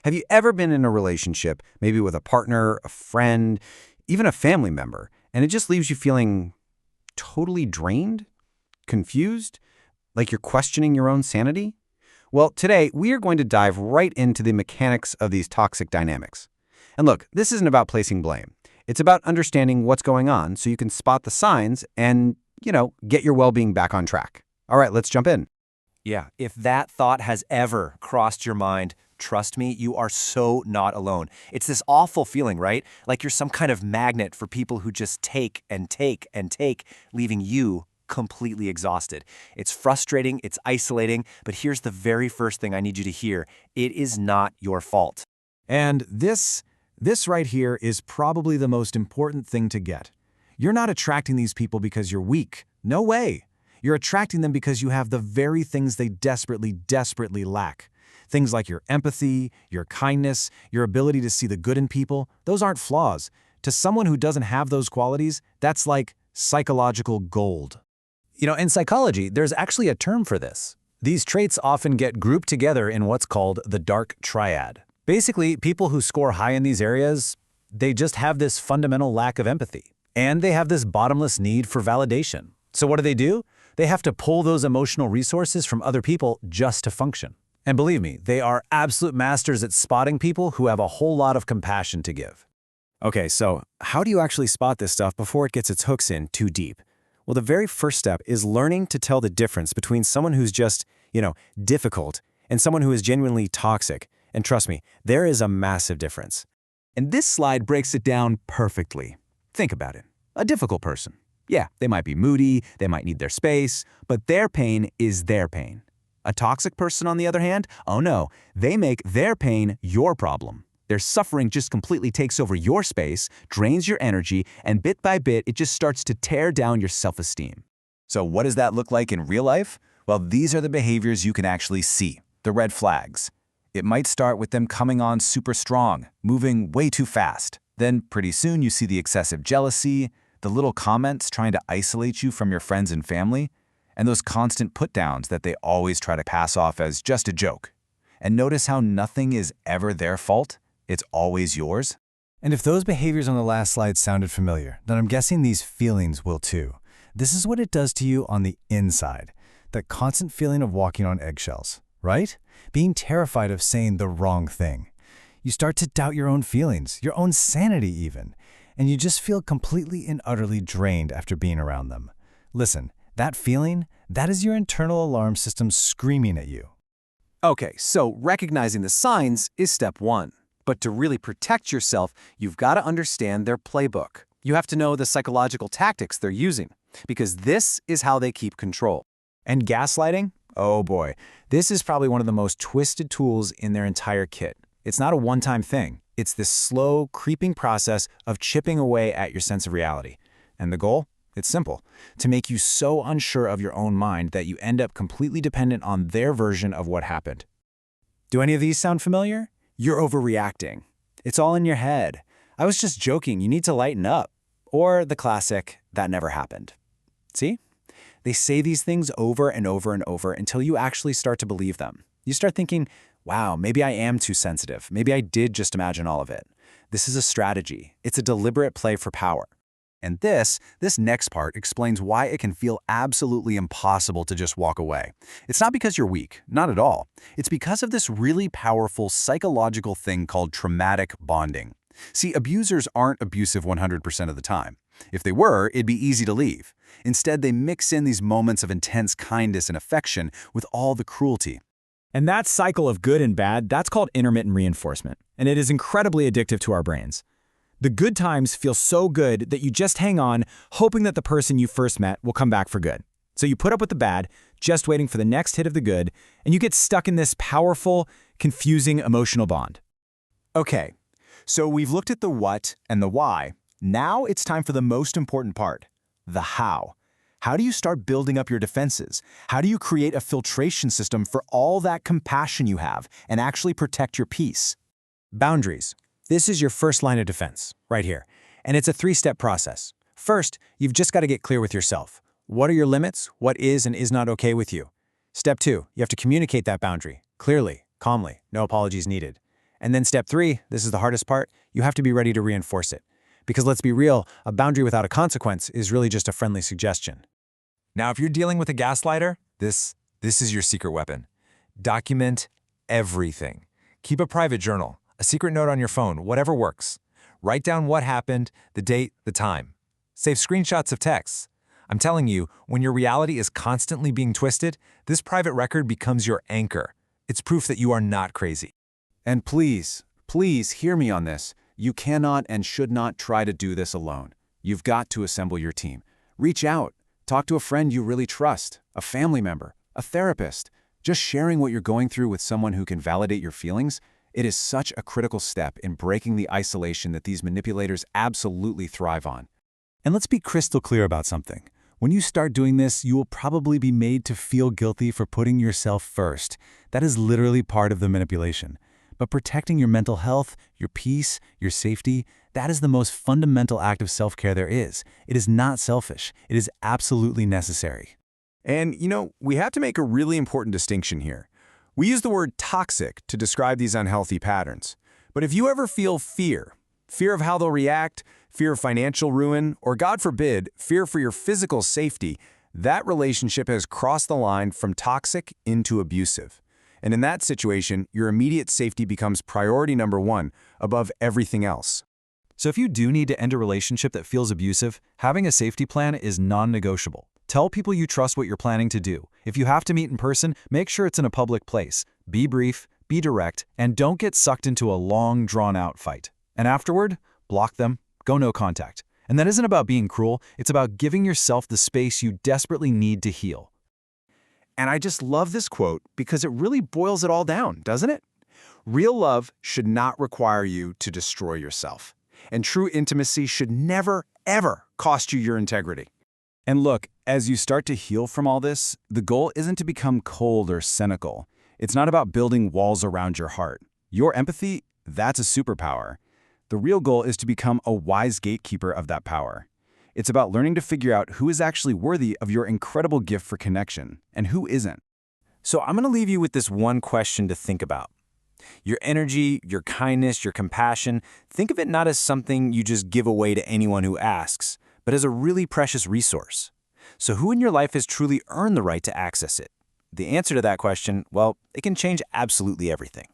Have you ever been in a relationship, maybe with a partner, a friend, even a family member, and it just leaves you feeling totally drained, confused, like you're questioning your own sanity? Well, today we are going to dive right into the mechanics of these toxic dynamics. And look, this isn't about placing blame. It's about understanding what's going on so you can spot the signs and, get your well-being back on track. All right, let's jump in. Yeah, if that thought has ever crossed your mind, trust me, you are so not alone. It's this awful feeling, right? Like you're some kind of magnet for people who just take and take and take, leaving you completely exhausted. It's frustrating, it's isolating, but here's the very first thing I need you to hear. It is not your fault. And this right here is probably the most important thing to get. You're not attracting these people because you're weak. No way. You're attracting them because you have the very things they desperately, desperately lack. Things like your empathy, your kindness, your ability to see the good in people, those aren't flaws. To someone who doesn't have those qualities, that's like psychological gold. In psychology, there's actually a term for this. These traits often get grouped together in what's called the dark triad. Basically, people who score high in these areas, they just have this fundamental lack of empathy. And they have this bottomless need for validation. So what do? They have to pull those emotional resources from other people just to function. And believe me, they are absolute masters at spotting people who have a whole lot of compassion to give. Okay, so how do you actually spot this stuff before it gets its hooks in too deep? Well, the very first step is learning to tell the difference between someone who's just, difficult and someone who is genuinely toxic. And trust me, there is a massive difference. And this slide breaks it down perfectly. Think about it. A difficult person. Yeah, they might be moody, they might need their space, but their pain is their pain. A toxic person, on the other hand, oh no, they make their pain your problem. Their suffering just completely takes over your space, drains your energy, and bit by bit, it just starts to tear down your self-esteem. So what does that look like in real life? Well, these are the behaviors you can actually see, the red flags. It might start with them coming on super strong, moving way too fast. Then pretty soon you see the excessive jealousy, the little comments trying to isolate you from your friends and family, and those constant put-downs that they always try to pass off as just a joke. And notice how nothing is ever their fault. It's always yours. And if those behaviors on the last slide sounded familiar, then I'm guessing these feelings will too. This is what it does to you on the inside. That constant feeling of walking on eggshells, right? Being terrified of saying the wrong thing. You start to doubt your own feelings, your own sanity even, and you just feel completely and utterly drained after being around them. Listen, that feeling, that is your internal alarm system screaming at you. Okay, so recognizing the signs is step one. But to really protect yourself, you've got to understand their playbook. You have to know the psychological tactics they're using, because this is how they keep control. And gaslighting? Oh boy, this is probably one of the most twisted tools in their entire kit. It's not a one-time thing. It's this slow, creeping process of chipping away at your sense of reality. And the goal? It's simple. To make you so unsure of your own mind that you end up completely dependent on their version of what happened. Do any of these sound familiar? You're overreacting. It's all in your head. I was just joking, you need to lighten up. Or the classic, that never happened. See? They say these things over and over and over until you actually start to believe them. You start thinking, wow, maybe I am too sensitive. Maybe I did just imagine all of it. This is a strategy. It's a deliberate play for power. And this next part explains why it can feel absolutely impossible to just walk away. It's not because you're weak, not at all. It's because of this really powerful psychological thing called traumatic bonding. See, abusers aren't abusive 100% of the time. If they were, it'd be easy to leave. Instead, they mix in these moments of intense kindness and affection with all the cruelty. And that cycle of good and bad, that's called intermittent reinforcement, and it is incredibly addictive to our brains. The good times feel so good that you just hang on, hoping that the person you first met will come back for good. So you put up with the bad, just waiting for the next hit of the good, and you get stuck in this powerful, confusing emotional bond. Okay, so we've looked at the what and the why. Now it's time for the most important part, the how. How do you start building up your defenses? How do you create a filtration system for all that compassion you have and actually protect your peace? Boundaries. This is your first line of defense, right here. And it's a 3-step process. First, you've just got to get clear with yourself. What are your limits? What is and is not okay with you? Step 2, you have to communicate that boundary, clearly, calmly, no apologies needed. And then step 3, this is the hardest part, you have to be ready to reinforce it. Because let's be real, a boundary without a consequence is really just a friendly suggestion. Now, if you're dealing with a gaslighter, this is your secret weapon. Document everything. Keep a private journal, a secret note on your phone, whatever works. Write down what happened, the date, the time. Save screenshots of texts. I'm telling you, when your reality is constantly being twisted, this private record becomes your anchor. It's proof that you are not crazy. And please, please hear me on this. You cannot and should not try to do this alone. You've got to assemble your team. Reach out. Talk to a friend you really trust, a family member, a therapist. Just sharing what you're going through with someone who can validate your feelings, it is such a critical step in breaking the isolation that these manipulators absolutely thrive on. And let's be crystal clear about something. When you start doing this, you will probably be made to feel guilty for putting yourself first. That is literally part of the manipulation. But protecting your mental health, your peace, your safety, that is the most fundamental act of self-care there is. It is not selfish. It is absolutely necessary. And, we have to make a really important distinction here. We use the word toxic to describe these unhealthy patterns. But if you ever feel fear of how they'll react, fear of financial ruin, or God forbid, fear for your physical safety, that relationship has crossed the line from toxic into abusive. And in that situation, your immediate safety becomes priority number 1 above everything else. So if you do need to end a relationship that feels abusive, having a safety plan is non-negotiable. Tell people you trust what you're planning to do. If you have to meet in person, make sure it's in a public place. Be brief, be direct, and don't get sucked into a long, drawn-out fight. And afterward, block them, go no contact. And that isn't about being cruel, it's about giving yourself the space you desperately need to heal. And I just love this quote because it really boils it all down, doesn't it? Real love should not require you to destroy yourself. And true intimacy should never, ever cost you your integrity. And look, as you start to heal from all this, the goal isn't to become cold or cynical. It's not about building walls around your heart. Your empathy, that's a superpower. The real goal is to become a wise gatekeeper of that power. It's about learning to figure out who is actually worthy of your incredible gift for connection and who isn't. So I'm going to leave you with this one question to think about. Your energy, your kindness, your compassion, think of it not as something you just give away to anyone who asks, but as a really precious resource. So who in your life has truly earned the right to access it? The answer to that question, well, it can change absolutely everything.